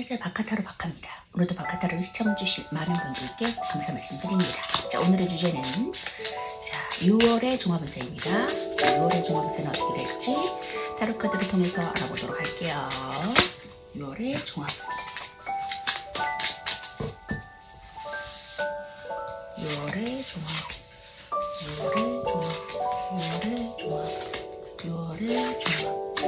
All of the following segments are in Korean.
안녕하세요. 바카타로 바카입니다. 오늘도 바카타로를 시청해주실 많은 분들께 감사 말씀드립니다. 자, 오늘의 주제는 6월의 종합운세입니다. 6월의 종합운세는 어떻게 될지 타로 카드를 통해서 알아보도록 할게요. 6월의 종합운세. 6월의 종합운세. 6월의 종합운세. 6월의 종합운세. 6월의 종합운세.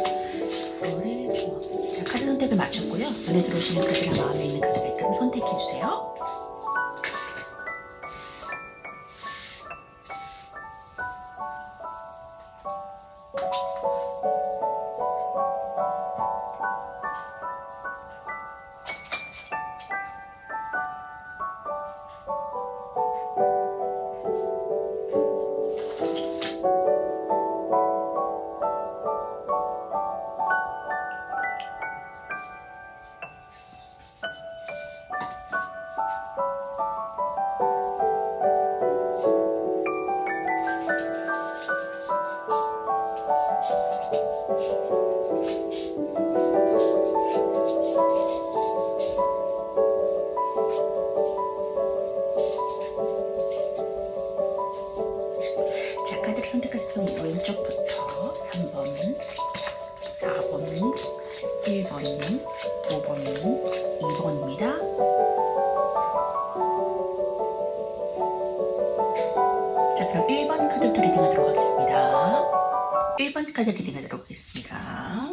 6월의 종합운세. 자, 카드 선택을 마쳤고요. 눈에 들어오시는 카드나 마음에 있는 카드가 있다면 선택해주세요. 자, 카드를 선택하실 분 왼쪽부터 3번, 4번, 1번, 5번, 2번입니다. 자, 그럼 1번 카드 리딩하도록 하겠습니다. 1번 카드 리딩하도록 하겠습니다.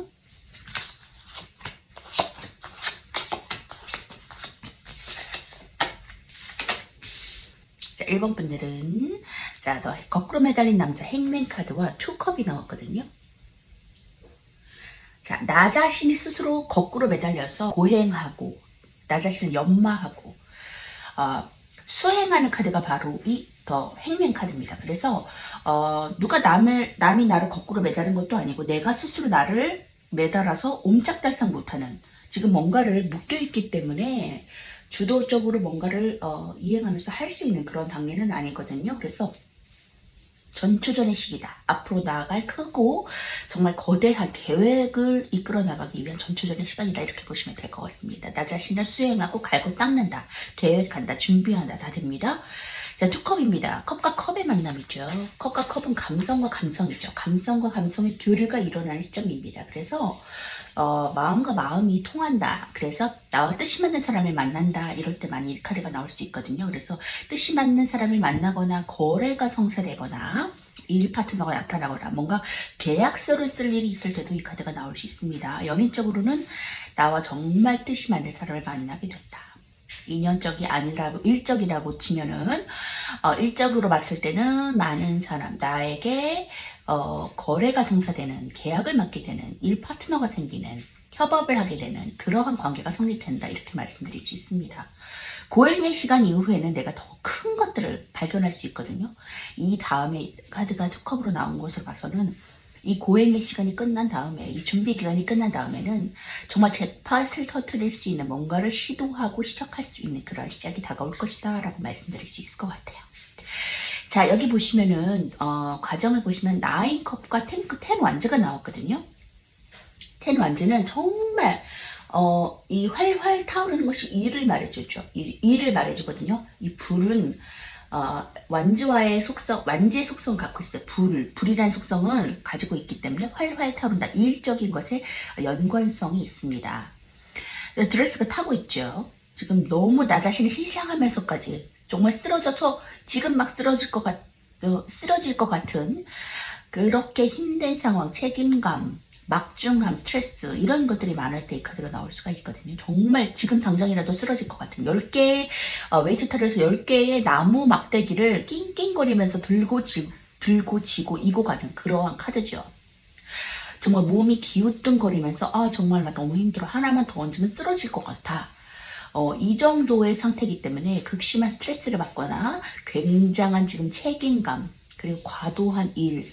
자, 1번 분들은 너 거꾸로 매달린 남자 행맨 카드와 투컵이 나왔거든요. 자, 나 자신이 스스로 거꾸로 매달려서 고행하고 나 자신을 연마하고 수행하는 카드가 바로 이 더 행맨 카드입니다. 그래서 누가 남이 나를 거꾸로 매달은 것도 아니고 내가 스스로 나를 매달아서 옴짝달싹 못하는, 지금 뭔가를 묶여있기 때문에 주도적으로 뭔가를 이행하면서 할 수 있는 그런 단계는 아니거든요. 그래서 전초전의 시기다. 앞으로 나아갈 크고 정말 거대한 계획을 이끌어 나가기 위한 전초전의 시간이다. 이렇게 보시면 될 것 같습니다. 나 자신을 수행하고 갈고 닦는다. 계획한다. 준비한다. 다 됩니다. 자, 투컵입니다. 컵과 컵의 만남이죠. 컵과 컵은 감성과 감성이죠. 감성과 감성의 교류가 일어나는 시점입니다. 그래서 마음과 마음이 통한다. 그래서 나와 뜻이 맞는 사람을 만난다. 이럴 때 많이 이 카드가 나올 수 있거든요. 그래서 뜻이 맞는 사람을 만나거나 거래가 성사되거나 일 파트너가 나타나거나 뭔가 계약서를 쓸 일이 있을 때도 이 카드가 나올 수 있습니다. 연인적으로는 나와 정말 뜻이 맞는 사람을 만나게 됐다. 인연적이 아니라고 일적이라고 치면은 일적으로 봤을 때는 많은 사람, 나에게 거래가 성사되는, 계약을 맡게 되는, 일 파트너가 생기는, 협업을 하게 되는 그러한 관계가 성립된다. 이렇게 말씀드릴 수 있습니다. 고행의 시간 이후에는 내가 더 큰 것들을 발견할 수 있거든요. 이 다음에 카드가 투컵으로 나온 것을 봐서는 이 고행의 시간이 끝난 다음에, 이 준비 기간이 끝난 다음에는 정말 잭팟을 터뜨릴 수 있는 뭔가를 시도하고 시작할 수 있는 그런 시작이 다가올 것이다 라고 말씀드릴 수 있을 것 같아요. 자, 여기 보시면은 과정을 보시면 9컵과 10 완즈가 나왔거든요. 10 완즈는 정말 이 활활 타오르는 것이 일을 말해주죠. 일을 말해주거든요. 이 불은 완지와의 속성, 완지의 속성을 갖고 있어요. 불이라는 속성을 가지고 있기 때문에 활활 타오른다. 일적인 것에 연관성이 있습니다. 드레스가 타고 있죠. 지금 너무 나 자신을 희생하면서까지 정말 쓰러져서 지금 막 쓰러질 것 같은 그렇게 힘든 상황, 책임감, 막중함, 스트레스 이런 것들이 많을 때 이 카드가 나올 수가 있거든요. 정말 지금 당장이라도 쓰러질 것 같은 10개의 웨이트 타로에서 10개의 나무 막대기를 낑낑거리면서 들고 지고 이고 가는 그러한 카드죠. 정말 몸이 기우뚱거리면서 정말 나 너무 힘들어. 하나만 더 얹으면 쓰러질 것 같아. 이 정도의 상태이기 때문에 극심한 스트레스를 받거나 굉장한 지금 책임감, 그리고 과도한 일,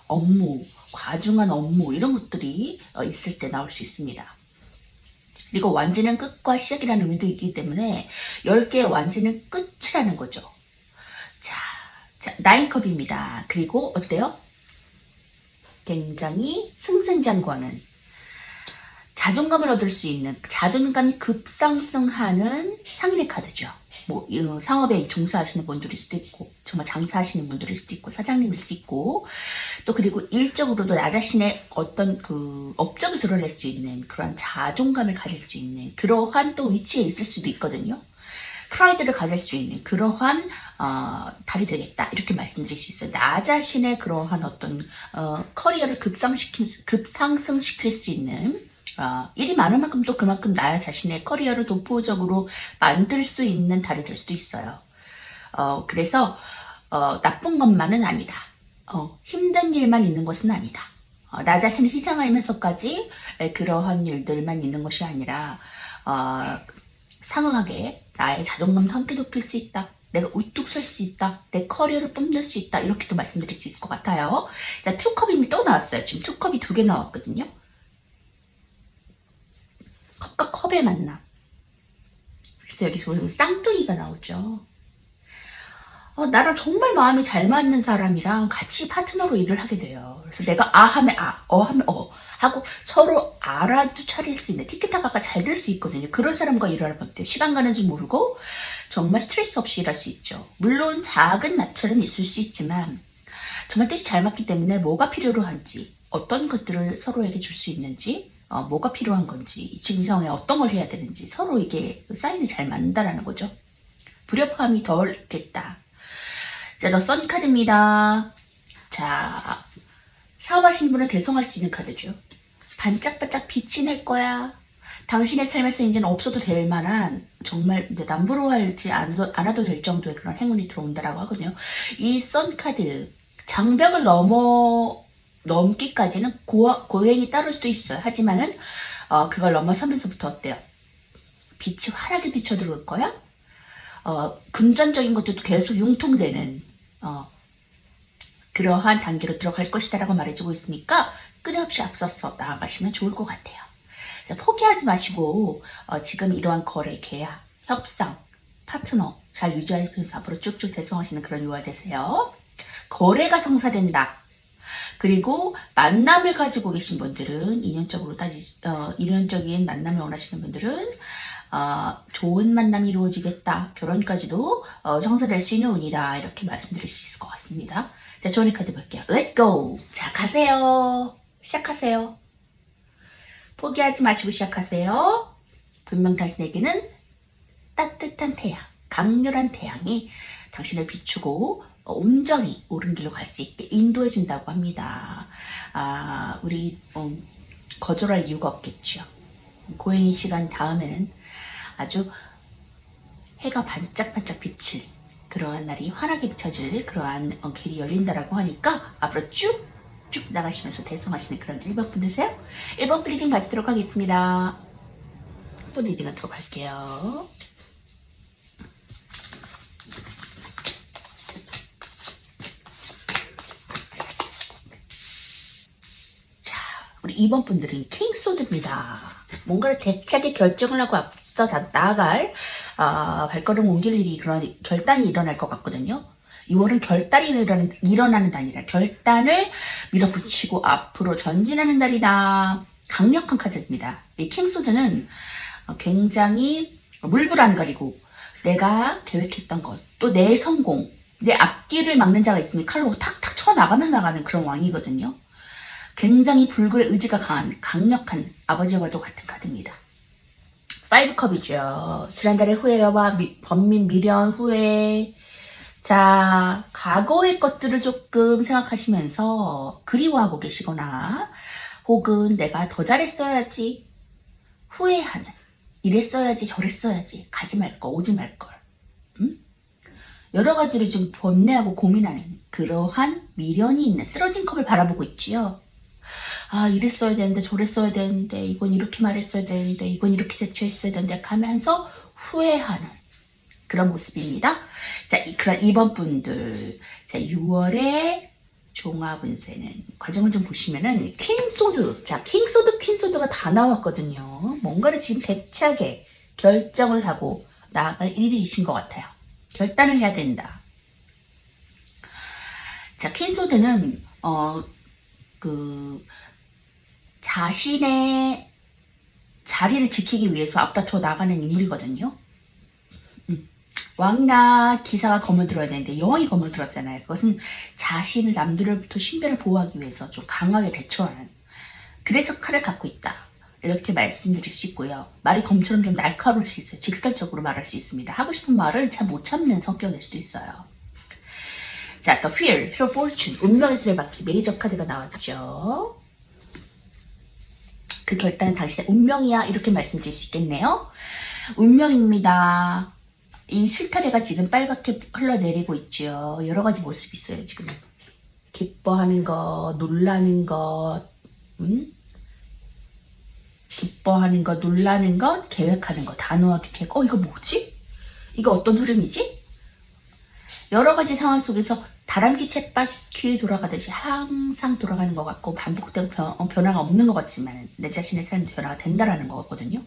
업무, 과중한 업무 이런 것들이 있을 때 나올 수 있습니다. 그리고 완지는 끝과 시작이라는 의미도 있기 때문에 10개의 완지는 끝이라는 거죠. 자, 9컵입니다. 그리고 어때요? 굉장히 승승장구하는, 자존감을 얻을 수 있는, 자존감이 급상승하는 상인의 카드죠. 뭐 상업에 종사하시는 분들일 수도 있고, 정말 장사하시는 분들일 수도 있고, 사장님일 수 있고, 또 그리고 일적으로도 나 자신의 어떤 그 업적을 드러낼 수 있는 그러한 자존감을 가질 수 있는 그러한 또 위치에 있을 수도 있거든요. 프라이드를 가질 수 있는 그러한 달이 되겠다, 이렇게 말씀드릴 수 있어요. 나 자신의 그러한 어떤 커리어를 급상승시킬 수 있는, 일이 많은 만큼 또 그만큼 나 자신의 커리어를 독보적으로 만들 수 있는 달이 될 수도 있어요. 그래서 나쁜 것만은 아니다. 힘든 일만 있는 것은 아니다. 나 자신을 희생하면서까지 그러한 일들만 있는 것이 아니라 상응하게 나의 자존감도 함께 높일 수 있다. 내가 우뚝 설 수 있다. 내 커리어를 뽐낼 수 있다. 이렇게도 말씀드릴 수 있을 것 같아요. 자, 투컵이 또 나왔어요. 지금 투컵이 2개 나왔거든요. 컵과 컵의 만남. 그래서 여기 보면 쌍둥이가 나오죠. 나랑 정말 마음이 잘 맞는 사람이랑 같이 파트너로 일을 하게 돼요. 그래서 내가 아 하면 하면 하고 서로 알아도 차릴 수 있는, 티키타카가 잘 될 수 있거든요. 그런 사람과 일을 하면 어때요? 시간 가는 줄 모르고 정말 스트레스 없이 일할 수 있죠. 물론 작은 낙찰은 있을 수 있지만 정말 뜻이 잘 맞기 때문에 뭐가 필요로 한지, 어떤 것들을 서로에게 줄 수 있는지, 뭐가 필요한 건지, 지금 상황에 어떤 걸 해야 되는지 서로 이게 사인이 잘 맞는다라는 거죠. 불협화음이 덜 있겠다. 자, 너 선카드입니다. 자, 사업하시는 분은 대성할 수 있는 카드죠. 반짝반짝 빛이 날 거야. 당신의 삶에서 이제는 없어도 될 만한, 정말 남부러워하지 않아도 될 정도의 그런 행운이 들어온다라고 하거든요. 이 선카드, 장벽을 넘기까지는 고행이 따를 수도 있어요. 하지만은 그걸 넘어서면서부터 어때요? 빛이 환하게 비쳐 들어올 거야. 금전적인 것도 계속 융통되는 그러한 단계로 들어갈 것이다 라고 말해주고 있으니까 끊임없이 앞서서 나아가시면 좋을 것 같아요. 자, 포기하지 마시고 지금 이러한 거래, 계약, 협상, 파트너 잘 유지하시면서 앞으로 쭉쭉 대성하시는 그런 6월 되세요. 거래가 성사된다. 그리고 만남을 가지고 계신 분들은, 인연적인 만남을 원하시는 분들은 좋은 만남이 이루어지겠다. 결혼까지도 성사될 수 있는 운이다. 이렇게 말씀드릴 수 있을 것 같습니다. 자, 조언의 카드 볼게요. Let go. 자, 가세요. 시작하세요. 포기하지 마시고 시작하세요. 분명 당신에게는 따뜻한 태양, 강렬한 태양이 당신을 비추고 온전히 옳은 길로 갈 수 있게 인도해 준다고 합니다. 우리 거절할 이유가 없겠죠. 고행이 시간 다음에는 아주 해가 반짝반짝 비칠 그러한 날이 환하게 비춰질 그러한 길이 열린다라고 하니까 앞으로 쭉쭉 나가시면서 대성하시는 그런 1번 분 되세요. 1번 분 리딩 마치도록 하겠습니다. 또 리딩 하도록 할게요. 우리 2번 분들은 킹소드입니다. 뭔가를 대차게 결정을 하고 앞서 나아갈 발걸음 옮길 일이, 그런 결단이 일어날 것 같거든요. 6월은 결단이 일어나는 달이라 결단을 밀어붙이고 앞으로 전진하는 달이다. 강력한 카드입니다. 이 킹소드는 굉장히 물불안거리고 내가 계획했던 것, 또 내 성공, 내 앞길을 막는 자가 있으면 칼로 탁탁 쳐나가면서 나가는 그런 왕이거든요. 굉장히 불굴의 의지가 강력한 아버지와도 같은 카드입니다. 5컵이죠. 지난달의 후회와 번민 미련, 후회. 자, 과거의 것들을 조금 생각하시면서 그리워하고 계시거나, 혹은 내가 더 잘했어야지, 후회하는, 이랬어야지, 저랬어야지, 가지 말걸, 오지 말걸. 여러 가지를 좀 번뇌하고 고민하는 그러한 미련이 있는 쓰러진 컵을 바라보고 있지요. 이랬어야 되는데, 저랬어야 되는데, 이건 이렇게 말했어야 되는데, 이건 이렇게 대처했어야 되는데 하면서 후회하는 그런 모습입니다. 자, 그런 2번 분들, 자, 6월의 종합운세는 과정을 좀 보시면은 킹소드, 자, 킹소드, 퀸소드가 다 나왔거든요. 뭔가를 지금 대차게 결정을 하고 나아갈 일이신 것 같아요. 결단을 해야 된다. 자, 퀸소드는 자신의 자리를 지키기 위해서 앞다투어 나가는 인물이거든요. 왕이나 기사가 검을 들어야 되는데 여왕이 검을 들었잖아요. 그것은 자신을 남들로부터 신변을 보호하기 위해서 좀 강하게 대처하는, 그래서 칼을 갖고 있다, 이렇게 말씀드릴 수 있고요. 말이 검처럼 좀 날카로울 수 있어요. 직설적으로 말할 수 있습니다. 하고 싶은 말을 잘 못 참는 성격일 수도 있어요. 자, 또 Wheel, Hero Fortune, 운명의 수레바퀴 메이저 카드가 나왔죠. 그 결단은 당신의 운명이야, 이렇게 말씀드릴 수 있겠네요. 운명입니다. 이 실타래가 지금 빨갛게 흘러내리고 있죠. 여러 가지 모습이 있어요. 지금 기뻐하는 것, 놀라는 것, 기뻐하는 것, 놀라는 것, 계획하는 것, 단호하게 계획. 이거 뭐지? 이거 어떤 흐름이지? 여러 가지 상황 속에서 다람쥐 쳇바퀴 돌아가듯이 항상 돌아가는 것 같고 반복되고 변화가 없는 것 같지만 내 자신의 삶에 변화가 된다라는 거거든요.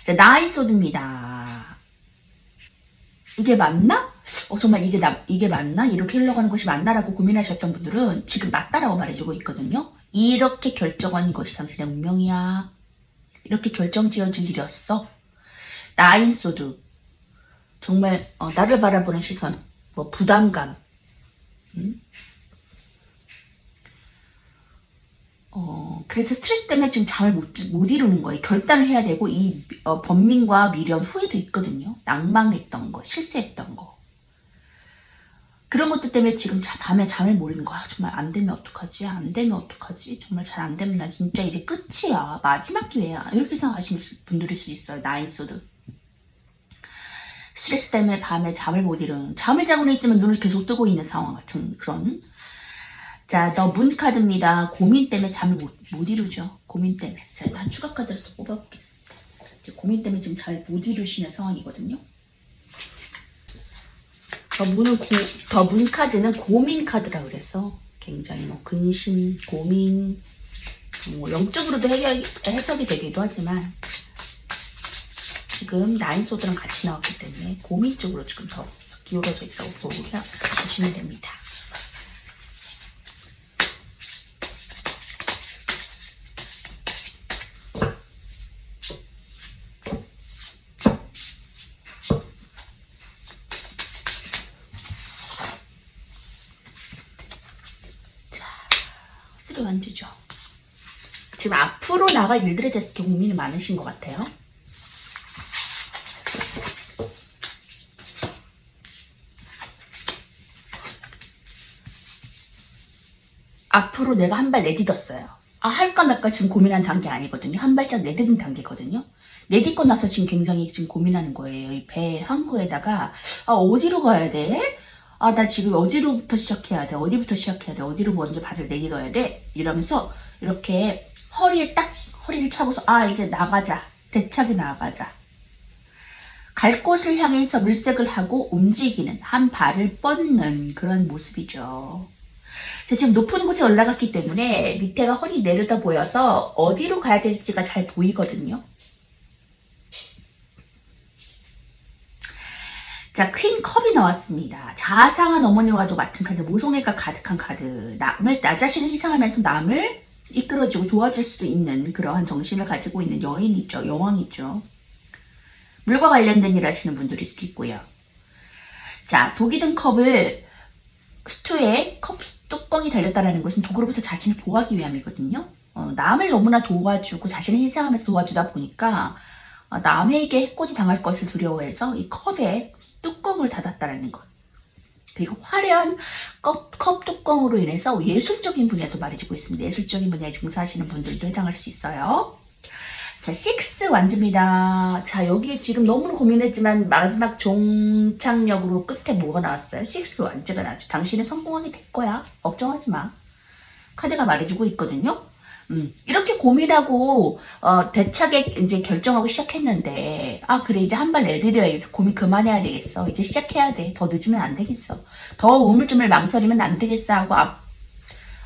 자, 나인 소드입니다. 이게 맞나? 정말 이게 맞나? 이렇게 흘러가는 것이 맞나라고 고민하셨던 분들은 지금 맞다라고 말해주고 있거든요. 이렇게 결정한 것이 당신의 운명이야. 이렇게 결정 지어질 일이었어. 나인 소드. 정말 나를 바라보는 시선, 뭐 부담감, 그래서 스트레스 때문에 지금 잠을 못 이루는 거예요. 결단을 해야 되고 이 번민과 미련, 후회도 있거든요. 낭망했던 거, 실수했던 거. 그런 것들 때문에 지금 밤에 잠을 못 이루는 거야. 정말 안 되면 어떡하지? 안 되면 어떡하지? 정말 잘 안 되면 나 진짜 이제 끝이야. 마지막 기회야. 이렇게 생각하시는 분들일 수 있어요. 나인소드. 스트레스 때문에 밤에 잠을 못 이루는, 잠을 자고는 있지만 눈을 계속 뜨고 있는 상황 같은 그런. 자, 더 문 카드입니다. 고민 때문에 잠을 못 이루죠. 고민 때문에. 자, 한 추가 카드를 또 뽑아보겠습니다. 고민 때문에 지금 잘 못 이루시는 상황이거든요. 더 문 카드는 고민 카드라고 그래서 굉장히 뭐 근심, 고민, 뭐 영적으로도 해석이 되기도 하지만 지금 나인소드랑 같이 나왔기 때문에 고민 쪽으로 지금 더 기울어져 있다고 보시면 됩니다. 완주죠. 지금 앞으로 나갈 일들에 대해서 고민이 많으신 것 같아요. 앞으로 내가 한 발 내딛었어요. 할까 말까 지금 고민한 단계 아니거든요. 한 발짝 내딛은 단계거든요. 내딛고 나서 지금 굉장히 지금 고민하는 거예요. 이 배 항구에다가 어디로 가야 돼? 나 지금 어디로부터 시작해야 돼? 어디부터 시작해야 돼? 어디로 먼저 발을 내딛어야 돼? 이러면서 이렇게 허리를 차고서 이제 나가자. 대차게 나가자. 갈 곳을 향해서 물색을 하고 움직이는, 한 발을 뻗는 그런 모습이죠. 지금 높은 곳에 올라갔기 때문에 밑에가 훤히 내려다 보여서 어디로 가야 될지가 잘 보이거든요. 자, 퀸 컵이 나왔습니다. 자상한 어머니와도 같은 카드, 모성애가 가득한 카드. 나 자신을 희생하면서 남을 이끌어주고 도와줄 수도 있는 그러한 정신을 가지고 있는 여인이죠. 여왕이죠. 물과 관련된 일 하시는 분들일 수도 있고요. 자, 독이 든 컵을 스투에 컵 뚜껑이 달렸다는 것은 독으로부터 자신을 보호하기 위함이거든요. 남을 너무나 도와주고 자신을 희생하면서 도와주다 보니까 남에게 해코지 당할 것을 두려워해서 이 컵에 뚜껑을 닫았다는 것. 그리고 화려한 컵 뚜껑으로 인해서 예술적인 분야도 말해주고 있습니다. 예술적인 분야에 종사하시는 분들도 해당할 수 있어요. 자, 6 완주입니다. 자, 여기에 지금 너무나 고민했지만 마지막 종착역으로 끝에 뭐가 나왔어요? 6 완주가 나왔죠. 당신은 성공하게 될 거야. 걱정하지 마. 카드가 말해주고 있거든요. 이렇게 고민하고 대차게 이제 결정하고 시작했는데 그래 이제 한 발 내디뎌야겠어. 고민 그만해야 되겠어. 이제 시작해야 돼. 더 늦으면 안 되겠어. 더 우물쭈물 망설이면 안 되겠어 하고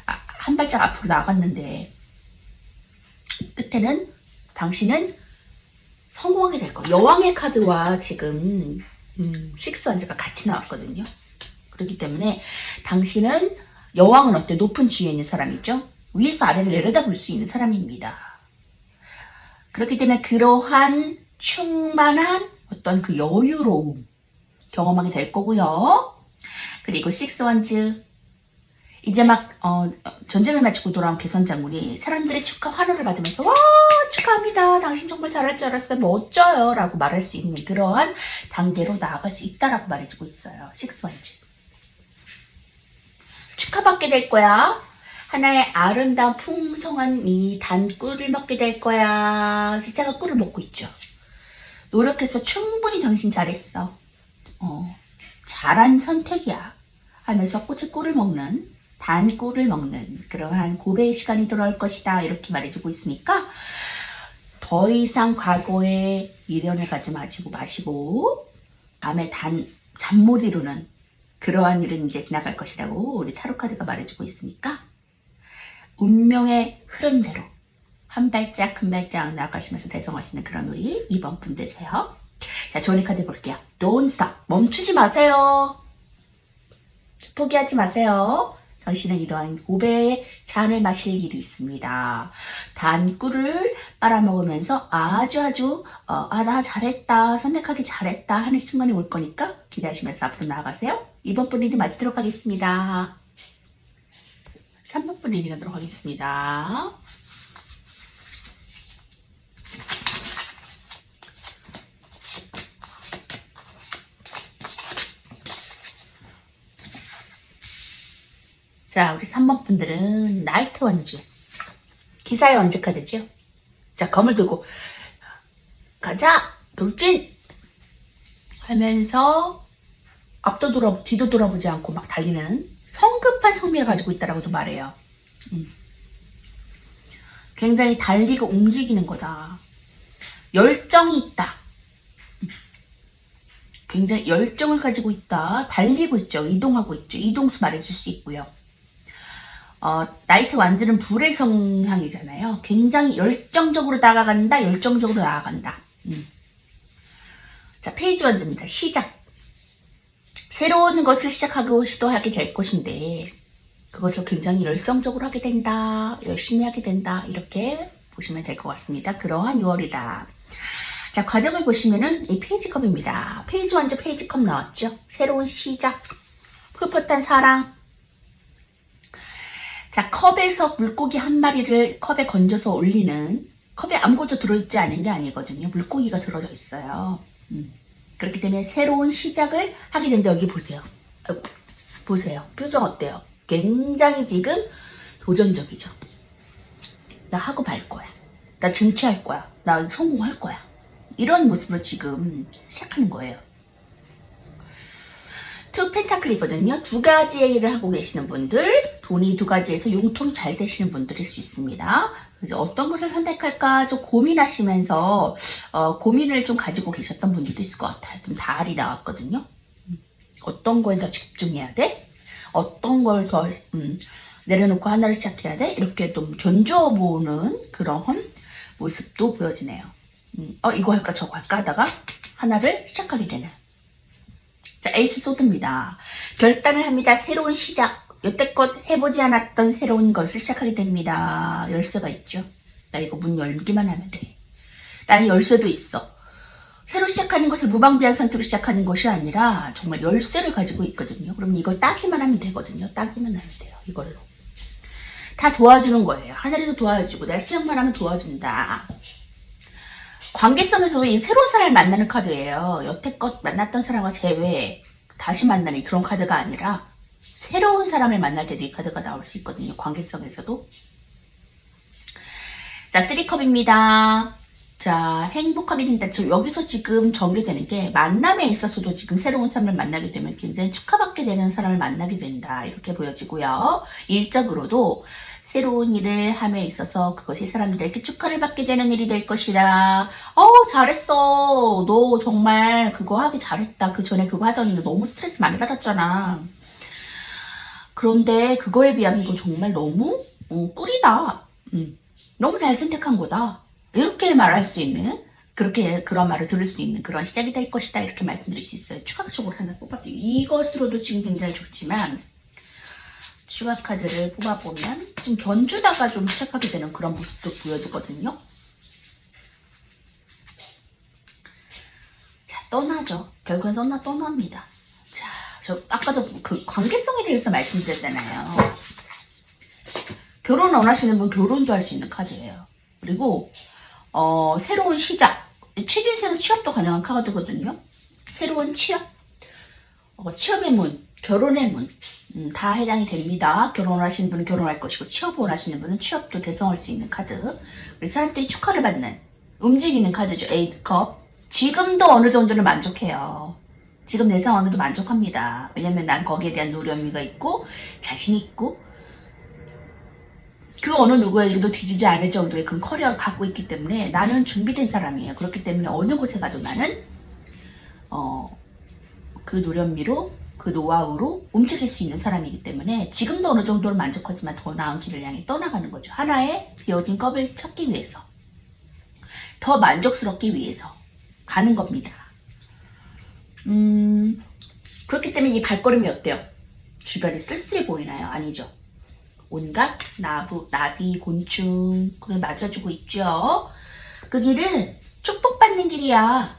한 발짝 앞으로 나갔는데 끝에는 당신은 성공하게 될 거야. 여왕의 카드와 지금 6 완주가 같이 나왔거든요. 그렇기 때문에 당신은, 여왕은 어때? 높은 지위에 있는 사람이죠. 위에서 아래를 내려다볼 수 있는 사람입니다. 그렇기 때문에 그러한 충만한 어떤 그 여유로움 경험하게 될 거고요. 그리고 식스원즈 이제 막 전쟁을 마치고 돌아온 개선 장군이 사람들의 축하 환호를 받으면서 와 축하합니다. 당신 정말 잘할 줄 알았어요. 멋져요. 라고 말할 수 있는 그러한 단계로 나아갈 수 있다라고 말해주고 있어요. 식스원즈 축하받게 될 거야. 하나의 아름다운 풍성한 이 단 꿀을 먹게 될 거야. 시사가 꿀을 먹고 있죠. 노력해서 충분히 당신 잘했어. 잘한 선택이야. 하면서 꽃의 꿀을 먹는 단 꿀을 먹는 그러한 고배의 시간이 돌아올 것이다. 이렇게 말해주고 있으니까 더 이상 과거에 미련을 가지 마시고 밤에 잠 못 이루는 그러한 일은 이제 지나갈 것이라고 우리 타로카드가 말해주고 있으니까 운명의 흐름대로 한 발짝 한 발짝 나아가시면서 대성하시는 그런 우리 이번 분 되세요. 자, 조니 카드 볼게요. Don't stop. 멈추지 마세요. 포기하지 마세요. 당신은 이러한 고배의 잔을 마실 일이 있습니다. 단 꿀을 빨아먹으면서 아주 나 잘했다, 선택하기 잘했다 하는 순간이 올 거니까 기대하시면서 앞으로 나아가세요. 이번 분 리딩 마치도록 하겠습니다. 3번 분 리딩 하도록 하겠습니다. 자, 우리 3번 분들은 나이트 원주 기사의 원주 카드죠. 자, 검을 들고 가자 돌진 하면서 뒤도 돌아보지 않고 막 달리는 성급한 성미를 가지고 있다라고도 말해요. 굉장히 달리고 움직이는 거다. 열정이 있다. 굉장히 열정을 가지고 있다. 달리고 있죠. 이동하고 있죠. 이동수 말해줄 수 있고요. 나이트 완즈는 불의 성향이잖아요. 굉장히 열정적으로 다가간다. 열정적으로 나아간다. 자, 페이지 완즈입니다. 시작. 새로운 것을 시작하고 시도하게 될 것인데 그것을 굉장히 열성적으로 하게 된다. 열심히 하게 된다. 이렇게 보시면 될 것 같습니다. 그러한 6월이다. 자, 과정을 보시면은 이 페이지 컵입니다. 페이지 완즈 페이지 컵 나왔죠. 새로운 시작. 풋풋한 사랑. 자, 컵에서 물고기 한 마리를 컵에 건져서 올리는, 컵에 아무것도 들어있지 않은 게 아니거든요. 물고기가 들어져 있어요. 그렇기 때문에 새로운 시작을 하게 되는데 여기 보세요. 보세요. 표정 어때요? 굉장히 지금 도전적이죠. 나 하고 말 거야. 나 쟁취할 거야. 나 성공할 거야. 이런 모습으로 지금 시작하는 거예요. 투 펜타클이거든요. 두 가지의 일을 하고 계시는 분들, 돈이 두 가지에서 융통이 잘 되시는 분들일 수 있습니다. 그래서 어떤 것을 선택할까 좀 고민하시면서 고민을 좀 가지고 계셨던 분들도 있을 것 같아요. 좀 달이 나왔거든요. 어떤 거에 더 집중해야 돼? 어떤 걸 더 내려놓고 하나를 시작해야 돼? 이렇게 좀 견주어보는 그런 모습도 보여지네요. 이거 할까 저거 할까 하다가 하나를 시작하게 되는. 자, 에이스 소드입니다. 결단을 합니다. 새로운 시작. 여태껏 해보지 않았던 새로운 것을 시작하게 됩니다. 열쇠가 있죠. 나 이거 문 열기만 하면 돼. 나는 열쇠도 있어. 새로 시작하는 것을 무방비한 상태로 시작하는 것이 아니라 정말 열쇠를 가지고 있거든요. 그럼 이걸 따기만 하면 되거든요. 따기만 하면 돼요. 이걸로. 다 도와주는 거예요. 하늘에서 도와주고 내가 시작만 하면 도와준다. 관계성에서 이 새로운 사람을 만나는 카드예요. 여태껏 만났던 사람과 제외 다시 만나는 그런 카드가 아니라 새로운 사람을 만날 때도 이 카드가 나올 수 있거든요. 관계성에서도. 자, 3컵입니다. 자, 행복하게 된다. 여기서 지금 전개되는 게 만남에 있어서도 지금 새로운 사람을 만나게 되면 굉장히 축하받게 되는 사람을 만나게 된다. 이렇게 보여지고요. 일적으로도 새로운 일을 함에 있어서 그것이 사람들에게 축하를 받게 되는 일이 될 것이다. 잘했어. 너 정말 그거 하기 잘했다. 그 전에 그거 하더니 너무 스트레스 많이 받았잖아. 그런데 그거에 비하면 이거 정말 너무 꿀이다. 너무 잘 선택한 거다. 이렇게 말할 수 있는, 그런 말을 들을 수 있는 그런 시작이 될 것이다. 이렇게 말씀드릴 수 있어요. 추가적으로 하나 뽑았대요. 이것으로도 지금 굉장히 좋지만 추가 카드를 뽑아보면 좀 견주다가 좀 시작하게 되는 그런 모습도 보여지거든요. 떠나죠. 결국엔 떠납니다. 자, 저 아까도 그 관계성에 대해서 말씀드렸잖아요. 결혼 원하시는 분 결혼도 할 수 있는 카드예요. 그리고 새로운 시작, 취준생 취업도 가능한 카드거든요. 새로운 취업, 취업의 문, 결혼의 문, 다 해당이 됩니다. 결혼하시는 분은 결혼할 것이고 취업 원하시는 분은 취업도 대성할 수 있는 카드. 그래서 사람들이 축하를 받는 움직이는 카드죠. A컵. 지금도 어느 정도는 만족해요. 지금 내 상황에도 만족합니다. 왜냐면 난 거기에 대한 노련미가 있고 자신이 있고 그 어느 누구에게도 뒤지지 않을 정도의 그 커리어를 갖고 있기 때문에 나는 준비된 사람이에요. 그렇기 때문에 어느 곳에 가도 나는 그 노련미로 그 노하우로 움직일 수 있는 사람이기 때문에 지금도 어느 정도는 만족하지만 더 나은 길을 향해 떠나가는 거죠. 하나의 비어진 컵을 찾기 위해서 더 만족스럽기 위해서 가는 겁니다. 그렇기 때문에 이 발걸음이 어때요? 주변에 쓸쓸해 보이나요? 아니죠. 온갖 나비, 곤충 그걸 맞아주고 있죠. 그 길은 축복받는 길이야.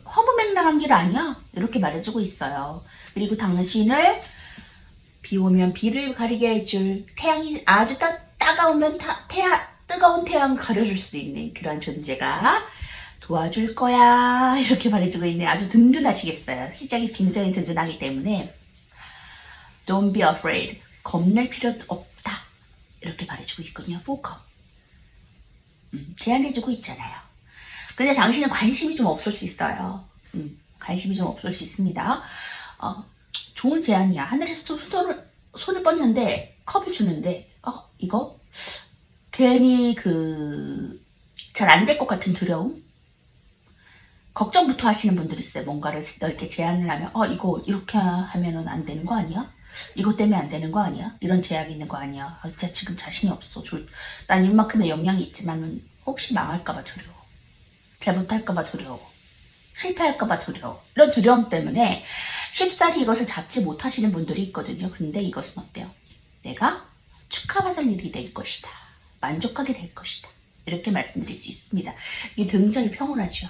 허무맹랑한 길 아니야. 이렇게 말해주고 있어요. 그리고 당신을 비 오면 비를 가리게 해줄 태양이 아주 따가우면 뜨거운 태양 가려줄 수 있는 그런 존재가 도와줄 거야. 이렇게 말해주고 있네. 아주 든든하시겠어요. 시작이 굉장히 든든하기 때문에 Don't be afraid. 겁낼 필요 없다. 이렇게 말해주고 있거든요. 포커. 제안해주고 있잖아요. 근데 당신은 관심이 좀 없을 수 있어요. 관심이 좀 없을 수 있습니다. 좋은 제안이야. 하늘에서 손을 뻗는데 컵을 주는데 이거 괜히 잘 안 될 것 같은 두려움? 걱정부터 하시는 분들이 있어요. 뭔가를 넓게 제안을 하면 이거 이렇게 하면은 안 되는 거 아니야? 이것 때문에 안 되는 거 아니야? 이런 제약이 있는 거 아니야? 진짜 지금 자신이 없어. 난 이만큼의 역량이 있지만 혹시 망할까봐 두려워. 잘못할까봐 두려워. 실패할까봐 두려워. 이런 두려움 때문에 쉽사리 이것을 잡지 못하시는 분들이 있거든요. 근데 이것은 어때요? 내가 축하받을 일이 될 것이다. 만족하게 될 것이다. 이렇게 말씀드릴 수 있습니다. 이게 굉장히 평온하죠.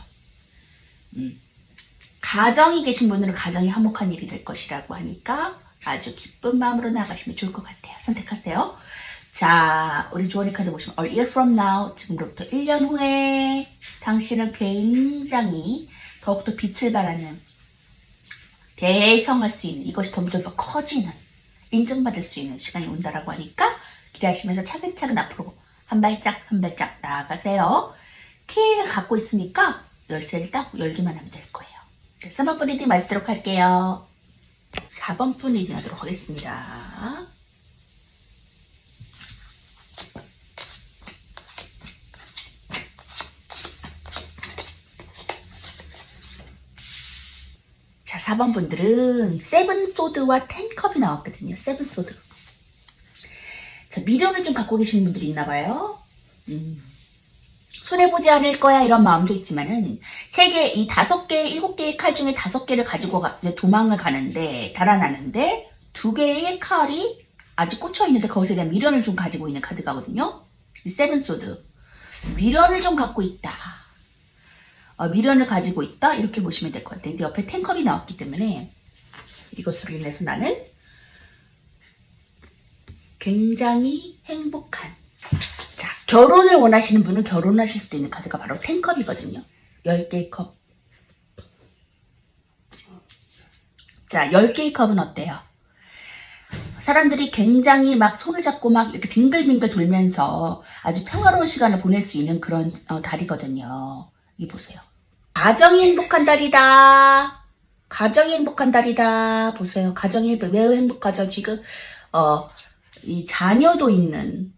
가정이 계신 분들은 가정이 화목한 일이 될 것이라고 하니까 아주 기쁜 마음으로 나가시면 좋을 것 같아요. 선택하세요. 자, 우리 주원이 카드 보시면 A year from now, 지금부터 1년 후에 당신은 굉장히 더욱더 빛을 발하는 대성할 수 있는 이것이 더 커지는 인정받을 수 있는 시간이 온다라고 하니까 기대하시면서 차근차근 앞으로 한 발짝 한 발짝 나아가세요. 키를 갖고 있으니까 열쇠를 딱 열기만 하면 될 거예요. 3번 리딩 마치도록 할게요. 4번 분 리딩 하도록 하겠습니다. 자, 4번 분들은 세븐 소드와 10컵이 나왔거든요. 세븐 소드. 자, 미련을 좀 갖고 계시는 분들이 있나 봐요. 손해보지 않을 거야 이런 마음도 있지만은 3개, 이 5개, 7개의 칼 중에 5개를 가지고 도망을 가는데 달아나는데 2개의 칼이 아직 꽂혀 있는데 거기에 대한 미련을 좀 가지고 있는 카드가거든요. 세븐 소드. 미련을 좀 갖고 있다. 미련을 가지고 있다 이렇게 보시면 될 것 같아요. 근데 옆에 10컵이 나왔기 때문에 이것으로 인해서 나는 굉장히 행복한 자, 결혼을 원하시는 분은 결혼하실 수도 있는 카드가 바로 10컵이거든요. 10개의 컵. 자, 10개의 컵은 어때요? 사람들이 굉장히 막 손을 잡고 막 이렇게 빙글빙글 돌면서 아주 평화로운 시간을 보낼 수 있는 그런 달이거든요. 이 보세요. 가정이 행복한 달이다. 가정이 행복한 달이다. 보세요. 가정이 매우 행복하죠. 지금 이 자녀도 있는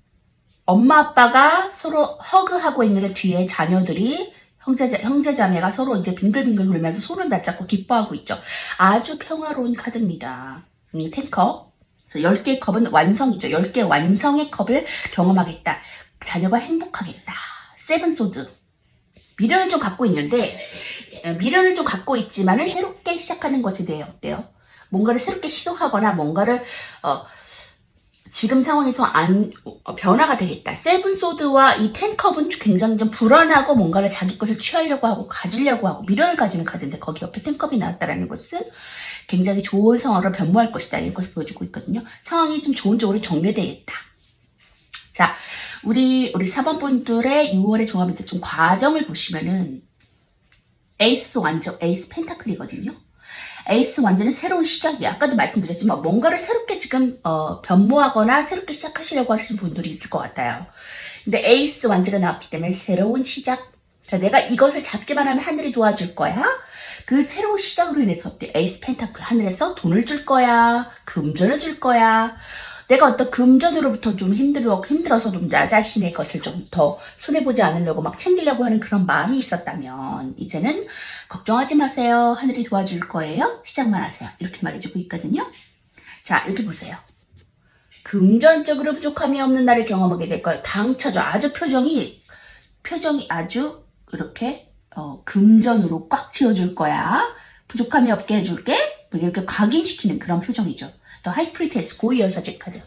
엄마 아빠가 서로 허그하고 있는 게 뒤에 자녀들이 형제자매가 서로 이제 빙글빙글 돌면서 손을 맞잡고 기뻐하고 있죠. 아주 평화로운 카드입니다. 10컵. 10개의 컵은 완성이죠. 10개 완성의 컵을 경험하겠다. 자녀가 행복하겠다. 세븐 소드. 미련을 좀 갖고 있는데 미련을 좀 갖고 있지만은 새롭게 시작하는 것에 대해 어때요? 뭔가를 새롭게 시도하거나 뭔가를 지금 상황에서 변화가 되겠다. 세븐소드와 이 텐컵은 굉장히 좀 불안하고 뭔가를 자기 것을 취하려고 하고 가지려고 하고 미련을 가지는 카드인데 거기 옆에 텐컵이 나왔다라는 것은 굉장히 좋은 상황으로 변모할 것이다. 이런 것을 보여주고 있거든요. 상황이 좀 좋은 쪽으로 정리되겠다. 자, 우리 4번 분들의 6월의 종합에서 좀 과정을 보시면은 에이스 완전, 에이스 펜타클이거든요. 에이스 완전히 새로운 시작이야. 아까도 말씀드렸지만 뭔가를 새롭게 지금 변모하거나 새롭게 시작하시려고 하시는 분들이 있을 것 같아요. 근데 에이스 완전히 나왔기 때문에 새로운 시작. 자, 내가 이것을 잡기만 하면 하늘이 도와줄 거야. 그 새로운 시작으로 인해서 어때? 에이스 펜타클 하늘에서 돈을 줄 거야. 금전을 줄 거야. 내가 어떤 금전으로부터 좀 힘들어서 좀 나 자신의 것을 좀 더 손해보지 않으려고 막 챙기려고 하는 그런 마음이 있었다면 이제는 걱정하지 마세요. 하늘이 도와줄 거예요. 시작만 하세요. 이렇게 말해주고 있거든요. 자, 이렇게 보세요. 금전적으로 부족함이 없는 날을 경험하게 될 거예요. 당차죠. 아주 표정이 아주 이렇게 금전으로 꽉 채워줄 거야. 부족함이 없게 해줄게. 뭐 이렇게 각인시키는 그런 표정이죠. 또 하이프리테스 고위여사제 카드.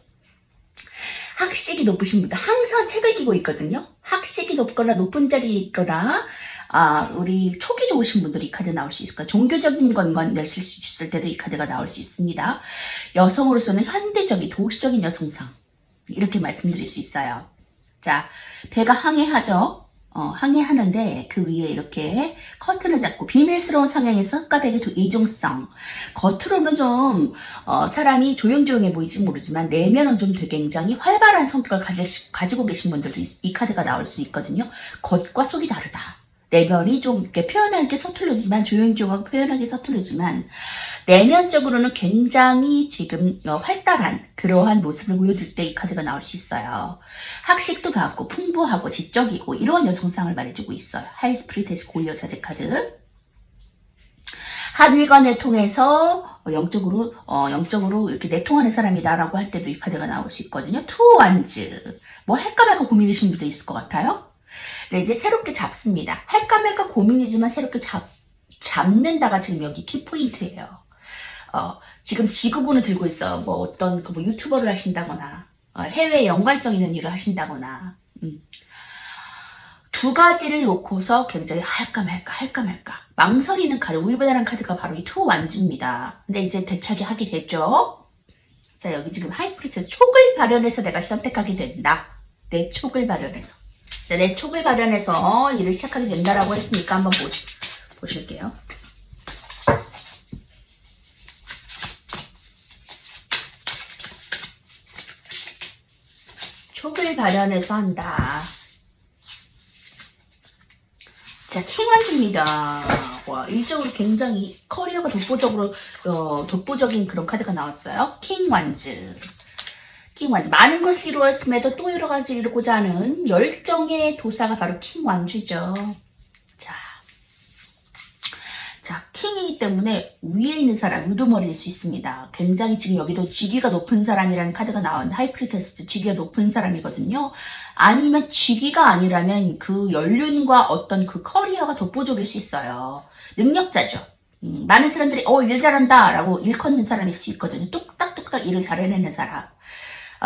학식이 높으신 분들 항상 책을 끼고 있거든요. 학식이 높거나 높은 자리에 있거나 우리 촉이 좋으신 분들이 이 카드 나올 수 있을 거예요. 종교적인 것만 낼수 있을 때도 이 카드가 나올 수 있습니다. 여성으로서는 현대적인 도시적인 여성상 이렇게 말씀드릴 수 있어요. 자, 배가 항해하죠. 항해하는데 그 위에 이렇게 커튼을 잡고 비밀스러운 성향에서 까닭의 이중성. 겉으로는 좀 사람이 조용조용해 보이지 모르지만 내면은 좀 되게 굉장히 활발한 성격을 가지고 계신 분들도 이 카드가 나올 수 있거든요. 겉과 속이 다르다. 내면이 좀 이렇게 표현하는 게 서툴르지만 조용조용하고 표현하기 서툴르지만 내면적으로는 굉장히 지금 활달한 그러한 모습을 보여줄 때 이 카드가 나올 수 있어요. 학식도 갖고 풍부하고 지적이고 이러한 여성상을 말해주고 있어요. 하이스프리테스 고위여사제 카드. 하늘과 내통해서 영적으로 이렇게 내통하는 사람이다라고 할 때도 이 카드가 나올 수 있거든요. 투 완즈. 뭐 할까 말까 고민이신 분도 있을 것 같아요. 네, 이제 새롭게 잡습니다. 할까 말까 고민이지만 새롭게 잡는다가 지금 여기 키포인트예요. 지금 직업운을 들고 있어. 뭐 어떤 뭐 유튜버를 하신다거나 해외에 연관성 있는 일을 하신다거나 두 가지를 놓고서 굉장히 할까 말까 망설이는 카드, 우유부단한 카드가 바로 이 투 완즈입니다. 근데 이제 대차게 하게 됐죠. 자, 여기 지금 하이프리트 촉을 발현해서 내가 선택하게 된다. 내 촉을 발현해서. 내 촉을 발현해서 일을 시작하게 된다라고 했으니까 한번 보실게요. 촉을 발현해서 한다. 자, 킹완즈입니다. 와, 일적으로 굉장히 커리어가 독보적인 그런 카드가 나왔어요. 킹완즈. 많은 것을 이루었음에도 또 여러 가지 이루고자 하는 열정의 도사가 바로 킹완즈죠. 자, 킹이기 때문에 위에 있는 사람, 우두머리일 수 있습니다. 굉장히 지금 여기도 직위가 높은 사람이라는 카드가 나왔는데 하이프리테스트 직위가 높은 사람이거든요. 아니면 직위가 아니라면 그 연륜과 어떤 그 커리어가 독보적일 수 있어요. 능력자죠. 많은 사람들이 일 잘한다 라고 일컫는 사람일 수 있거든요. 뚝딱뚝딱 일을 잘 해내는 사람.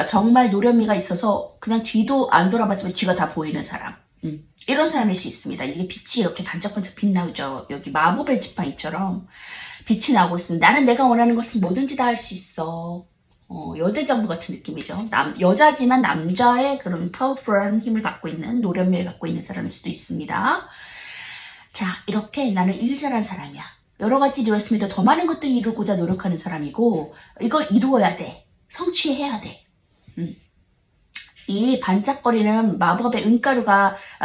정말 노련미가 있어서 그냥 뒤도 안 돌아봤지만 뒤가 다 보이는 사람. 이런 사람일 수 있습니다. 이게 빛이 이렇게 반짝반짝 빛나죠. 여기 마법의 지팡이처럼 빛이 나오고 있습니다. 나는 내가 원하는 것은 뭐든지 다 할 수 있어. 여대장부 같은 느낌이죠. 여자지만 남자의 그런 파워풀한 힘을 갖고 있는 노련미를 갖고 있는 사람일 수도 있습니다. 자, 이렇게 나는 일 잘한 사람이야. 여러 가지 이루었음에도 더 많은 것들을 이루고자 노력하는 사람이고 이걸 이루어야 돼. 성취해야 돼. 이 반짝거리는 마법의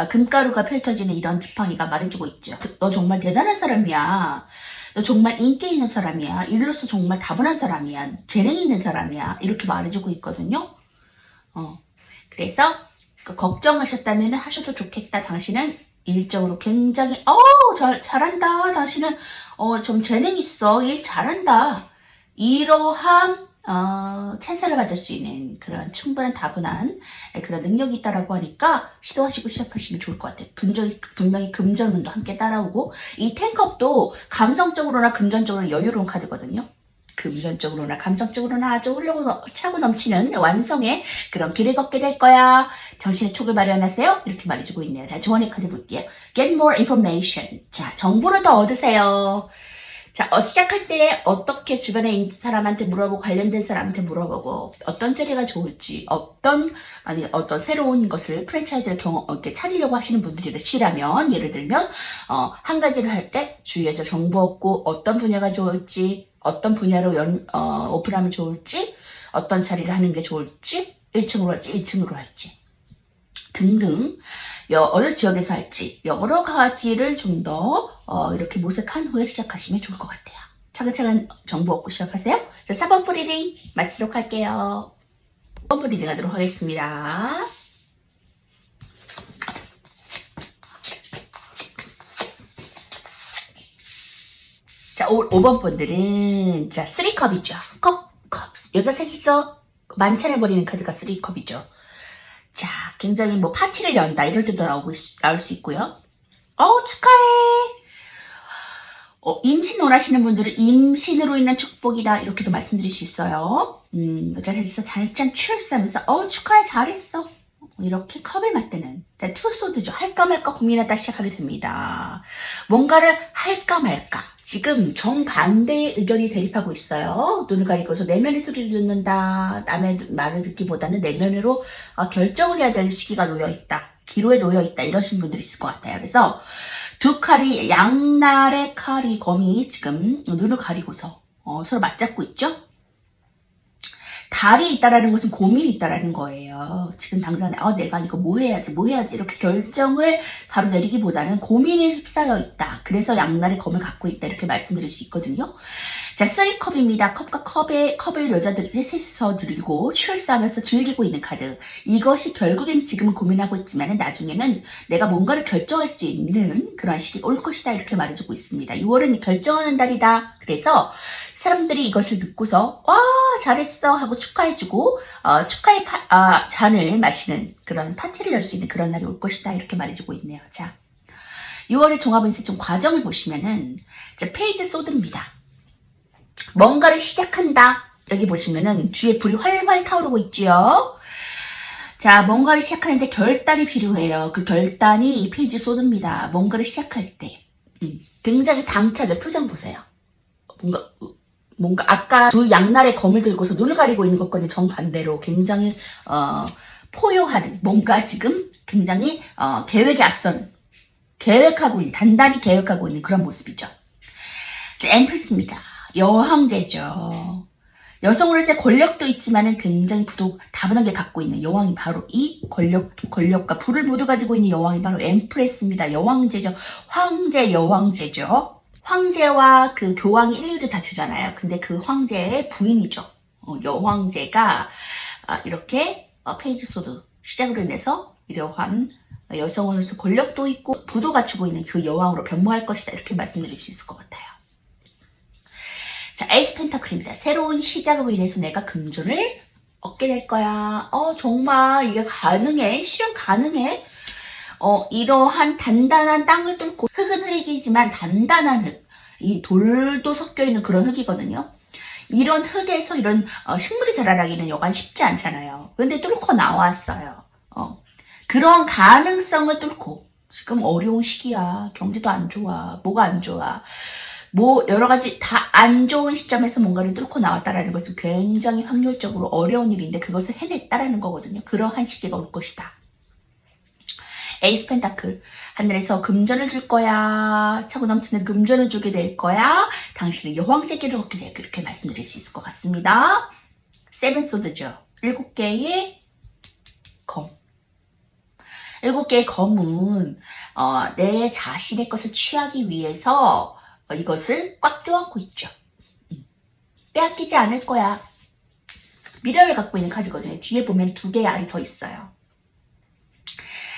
금가루가 펼쳐지는 이런 지팡이가 말해주고 있죠. 너 정말 대단한 사람이야. 너 정말 인기 있는 사람이야. 일로서 정말 다분한 사람이야. 재능 있는 사람이야. 이렇게 말해주고 있거든요. 그래서 걱정하셨다면 하셔도 좋겠다. 당신은 일적으로 굉장히 잘한다. 당신은 좀 재능 있어. 일 잘한다. 이러한 찬사를 받을 수 있는 그런 충분한 다분한 그런 능력이 있다라고 하니까 시도하시고 시작하시면 좋을 것 같아요. 분명히 금전운도 함께 따라오고 이 텐컵도 감성적으로나 금전적으로 여유로운 카드거든요. 금전적으로나 감정적으로나 아주 훌륭하고 차고 넘치는 완성의 그런 길을 걷게 될 거야. 정신의 촉을 마련하세요. 이렇게 말해주고 있네요. 자, 조언의 카드 볼게요. Get more information. 자, 정보를 더 얻으세요. 자, 시작할 때 어떻게 주변에 있는 사람한테 물어보고 관련된 사람한테 물어보고 어떤 자리가 좋을지 어떤 새로운 것을 프랜차이즈를 이렇게 차리려고 하시는 분들이라면 예를 들면 한 가지를 할 때 주위에서 정보 얻고 어떤 분야가 좋을지 어떤 분야로 오픈하면 좋을지 어떤 자리를 하는 게 좋을지 1층으로 할지 2층으로 할지 등등 어느 지역에서 할지 여러 가지를 좀 더 이렇게 모색한 후에 시작하시면 좋을 것 같아요. 차근차근 정보 얻고 시작하세요. 자, 4번 리딩 마치도록 할게요. 4번 리딩 하도록 하겠습니다. 자, 5번 분들은 자 3컵이죠. 컵. 여자 셋이서 만찬을 벌이는 카드가 3컵이죠. 자, 굉장히 뭐 파티를 연다 이럴 때도 나올 수 있고요. 축하해. 임신 원하시는 분들은 임신으로 인한 축복이다 이렇게도 말씀드릴 수 있어요. 여자 셋이서 잘짠 출산하면서 축하해 잘했어. 이렇게 컵을 맞대는 투소드죠. 할까 말까 고민하다 시작하게 됩니다. 뭔가를 할까 말까. 지금 정반대의 의견이 대립하고 있어요. 눈을 가리고서 내면의 소리를 듣는다. 남의 말을 듣기보다는 내면으로 결정을 해야 될 시기가 놓여있다. 기로에 놓여있다. 이러신 분들이 있을 것 같아요. 그래서 두 칼이 양날의 칼이 검이 지금 눈을 가리고서 서로 맞잡고 있죠. 달이 있다라는 것은 고민이 있다라는 거예요. 지금 당장에 내가 이거 뭐 해야지 이렇게 결정을 바로 내리기보다는 고민이 휩싸여 있다. 그래서 양날의 검을 갖고 있다 이렇게 말씀드릴 수 있거든요. 자, 3컵입니다. 컵과 컵을 여자들이 셋이서 들고 출사하면서 즐기고 있는 카드. 이것이 결국엔 지금은 고민하고 있지만 나중에는 내가 뭔가를 결정할 수 있는 그런 시기가 올 것이다 이렇게 말해주고 있습니다. 6월은 결정하는 달이다. 그래서 사람들이 이것을 듣고서 와 잘했어 하고 축하해주고 축하의 잔을 마시는 그런 파티를 열 수 있는 그런 날이 올 것이다 이렇게 말해주고 있네요. 자, 6월의 종합운세 좀 과정을 보시면은 자, 페이지 소드입니다. 뭔가를 시작한다. 여기 보시면은 뒤에 불이 활활 타오르고 있지요. 자, 뭔가를 시작하는데 결단이 필요해요. 그 결단이 이 페이지 소드입니다. 뭔가를 시작할 때 굉장히 당차죠. 표정 보세요. 뭔가 아까 두 양날의 검을 들고서 눈을 가리고 있는 것과는 정반대로 굉장히 포효하는 뭔가 지금 굉장히 계획에 앞선 단단히 계획하고 있는 그런 모습이죠. 자, 엠프레스입니다. 여왕제죠. 여성으로서의 권력도 있지만은 굉장히 다분하게 갖고 있는 여왕이 바로 이 권력과 부를 모두 가지고 있는 여왕이 바로 엠프레스입니다. 여왕제죠. 황제 여왕제죠. 황제와 그 교황이 일일이 다투잖아요. 근데 그 황제의 부인이죠. 여왕제가 이렇게 페이지 소드 시작으로 인해서 이러한 여성으로서 권력도 있고 부도 갖추고 있는 그 여왕으로 변모할 것이다. 이렇게 말씀드릴 수 있을 것 같아요. 자, 에이스 펜타클입니다. 새로운 시작으로 인해서 내가 금전을 얻게 될 거야. 정말 이게 가능해? 실현 가능해? 이러한 단단한 땅을 뚫고 흙은 흙이지만 단단한 흙, 이 돌도 섞여 있는 그런 흙이거든요. 이런 흙에서 이런 식물이 자라나기는 여간 쉽지 않잖아요. 근데 뚫고 나왔어요. 그런 가능성을 뚫고 지금 어려운 시기야. 경제도 안 좋아. 뭐가 안 좋아. 뭐 여러 가지 다 안 좋은 시점에서 뭔가를 뚫고 나왔다라는 것은 굉장히 확률적으로 어려운 일인데 그것을 해냈다라는 거거든요. 그러한 시기가 올 것이다. 에이스 펜타클. 하늘에서 금전을 줄 거야. 차고 넘치는 금전을 주게 될 거야. 당신은 여왕제기를 얻게 될 거야. 이렇게 말씀드릴 수 있을 것 같습니다. 세븐 소드죠. 7개의 검. 7개의 검은 내 자신의 것을 취하기 위해서 이것을 꽉 껴안고 있죠. 빼앗기지 않을 거야. 미련을 갖고 있는 카드거든요. 뒤에 보면 2개의 알이 더 있어요.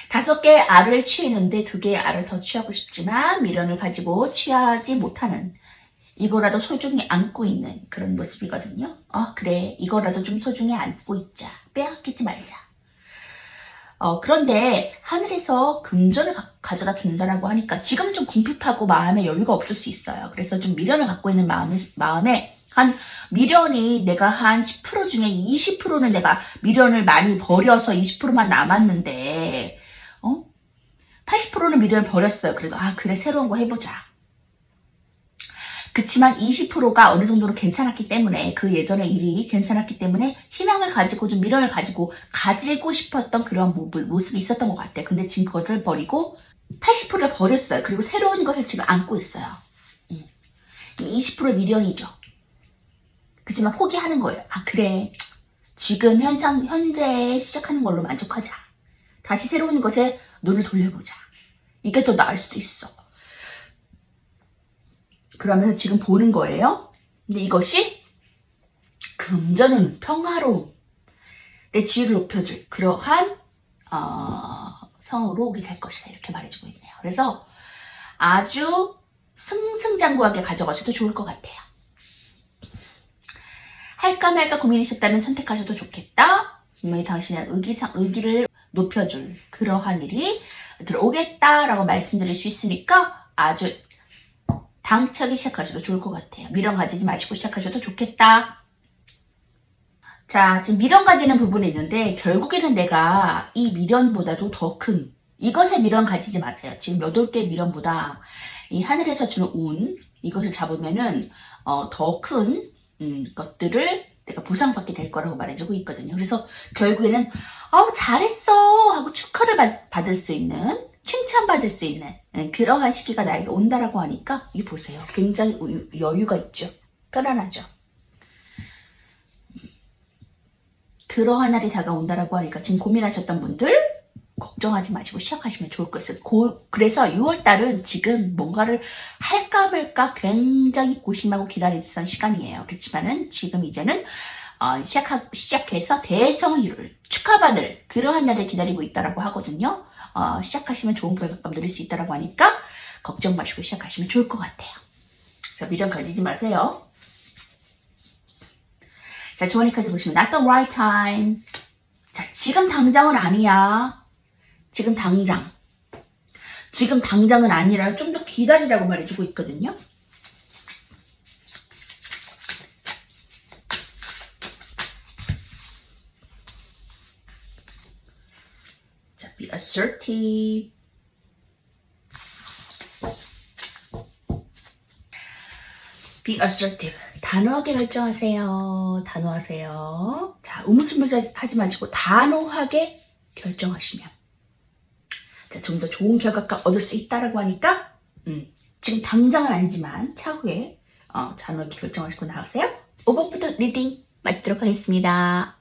5개의 알을 취했는데 2개의 알을 더 취하고 싶지만 미련을 가지고 취하지 못하는 이거라도 소중히 안고 있는 그런 모습이거든요. 그래 이거라도 좀 소중히 안고 있자. 빼앗기지 말자. 그런데 하늘에서 금전을 가져다 준다라고 하니까 지금 좀 궁핍하고 마음에 여유가 없을 수 있어요. 그래서 좀 미련을 갖고 있는 마음에 미련이 내가 한 10% 중에 20%는 내가 미련을 많이 버려서 20%만 남았는데, 80%는 미련을 버렸어요. 그래도, 그래, 새로운 거 해보자. 그치만 20%가 어느 정도는 괜찮았기 때문에, 그 예전의 일이 괜찮았기 때문에 희망을 가지고 좀 미련을 가지고 가지고 싶었던 그런 모습이 있었던 것 같아요. 근데 지금 그것을 버리고 80%를 버렸어요. 그리고 새로운 것을 지금 안고 있어요. 20% 미련이죠. 그치만 포기하는 거예요. 그래. 지금 현재 시작하는 걸로 만족하자. 다시 새로운 것에 눈을 돌려보자. 이게 더 나을 수도 있어. 그러면서 지금 보는 거예요. 근데 이것이 금전은 평화로움, 내 지위를 높여줄 그러한 성으로 오게 될 것이다. 이렇게 말해주고 있네요. 그래서 아주 승승장구하게 가져가셔도 좋을 것 같아요. 할까 말까 고민이셨다면 선택하셔도 좋겠다. 분명히 당신의 의기를 높여줄 그러한 일이 들어오겠다라고 말씀드릴 수 있으니까 아주 당차게 시작하셔도 좋을 것 같아요. 미련 가지지 마시고 시작하셔도 좋겠다. 자, 지금 미련 가지는 부분이 있는데 결국에는 내가 이 미련보다도 더 큰 이것에 미련 가지지 마세요. 지금 8개의 미련보다 이 하늘에서 주는 운 이것을 잡으면은 더 큰 것들을 내가 보상받게 될 거라고 말해주고 있거든요. 그래서 결국에는 잘했어 하고 축하를 받을 수 있는, 칭찬받을 수 있는 그러한 시기가 나에게 온다라고 하니까 이 보세요. 굉장히 여유가 있죠. 편안하죠. 그러한 날이 다가온다라고 하니까 지금 고민하셨던 분들 걱정하지 마시고 시작하시면 좋을 것 같아요. 그래서 6월달은 지금 뭔가를 할까 말까 굉장히 고심하고 기다리던 시간이에요. 그렇지만은 지금 이제는 시작해서 대성을 이룰, 축하받을 그러한 날을 기다리고 있다라고 하거든요. 시작하시면 좋은 결과감 누릴 수 있다라고 하니까 걱정 마시고 시작하시면 좋을 것 같아요. 그래서 미련 가지지 마세요. 자, 주원이 카드 보시면 not the right time. 자, 지금 당장은 아니야. 지금 당장은 아니라 좀 더 기다리라고 말해주고 있거든요. 자, be assertive. be assertive. 단호하게 결정하세요. 단호하세요. 자, 우물쭈물하지 마시고 단호하게 결정하시면 자, 좀 더 좋은 결과가 얻을 수 있다라고 하니까 지금 당장은 아니지만 차후에 단호하게 결정하시고 나가세요. 오버푸드 리딩 마치도록 하겠습니다.